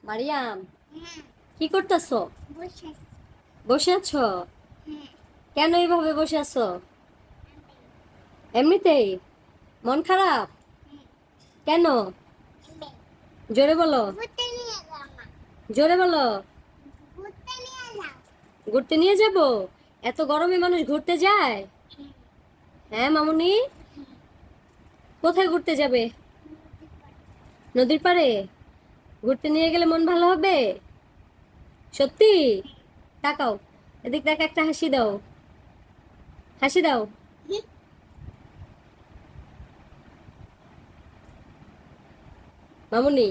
মারিয়াম, হ্যাঁ, কি করতেছো? বসে আছি। বসে আছো? হ্যাঁ, কেন এইভাবে বসে আছো? এমনিতেই? মন খারাপ? হ্যাঁ, কেন? এমনি। জোরে বলো। ঘুরতে নিয়ে যাও আমাকে। জোরে বলো। ঘুরতে নিয়ে যাও। ঘুরতে নিয়ে যাব? এত গরমে মানুষ ঘুরতে যায়? হ্যাঁ, হ্যাঁ মামুনি, হ্যাঁ, কোথায় ঘুরতে যাবে? নদীর পাড়ে। নদীর পাড়ে? ঘুরতে নিয়ে গেলে মন ভালো হবে? সত্যি? তাকাও, এদিক দেখ, একটা হাসি দাও। হাসি দাও। হ্যাঁ, মামুনি,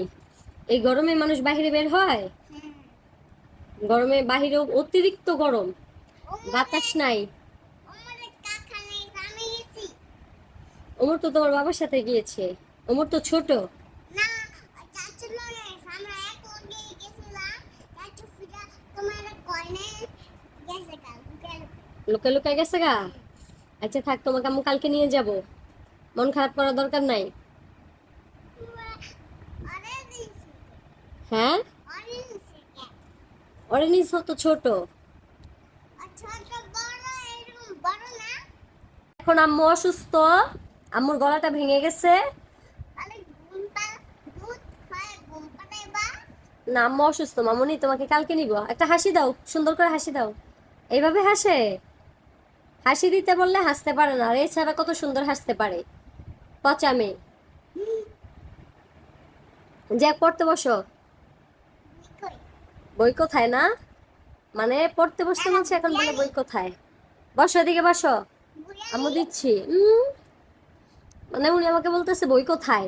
এই গরমে মানুষ বাইরে বের হয়? হ্যাঁ। গরমে বাহিরেও অতিরিক্ত গরম, ওমরে, বাতাস নাই। ওমরে কাকা নেই, আমি গেছি। ওমর তো তোমার বাবার সাথে গিয়েছে। ওমর তো ছোট। না, চাচু নেই, আমরা এক লগে গেছিলাম। চাচু ফিরা তোমার কর্নে গেছে কাল বিকেল। লুকায় লুকায় গেছে গা? আচ্ছা থাক, তোমাকে আমি কালকে নিয়ে যাব। মন খারাপ করার দরকার নাই। আরে দিছি, হ্যাঁ, আরে দিছি কে? অরেঞ্জ তো ছোট। আচ্ছা, তো বড় এরকম বড় না? এখন আম্মু অসুস্থ, আম্মুর গলাটা ভেঙে গেছে। তাহলে ঘুমটা দুধ খায় ঘুম পাড়াইবা। না, আম্মু অসুস্থ মামুনি, তোমাকে কালকে নিব। একটা হাসি দাও, সুন্দর করে হাসি দাও। এইভাবে হাসে? হাসি দিতে বললে হাসতে পারে না, আর এছাড়া কত সুন্দর হাসতে পারে। পচা মেয়ে। যে পড়তে বসো। কই? বই কোথায় না? মানে পড়তে বসতে দাদা বলছে, এখন বলে বিরিয়ানি, বই কোথায়? বসো, এদিকে বসো। আম্মু বিরিয়ানি। দিচ্ছি। মানে উনি আমাকে বলতেছে বই কোথায়।